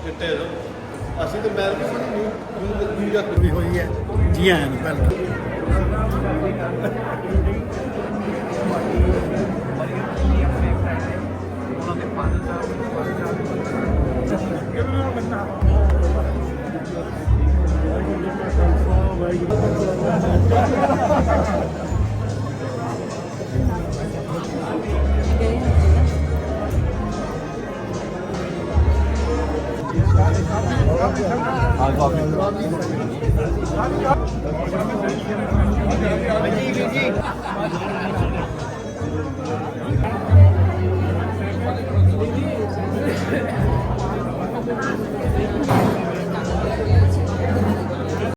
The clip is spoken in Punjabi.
ਚਿੱਟੇ ਅਸੀਂ ਤਾਂ ਮੈਲਬੌਰਨ ਨਿਊਯਾਰਕ ਵੀ ਹੋਈ ਹੈ ਜੀ ਆਇਆਂ ਨੂੰ ਵੈਲਕਮ हाँ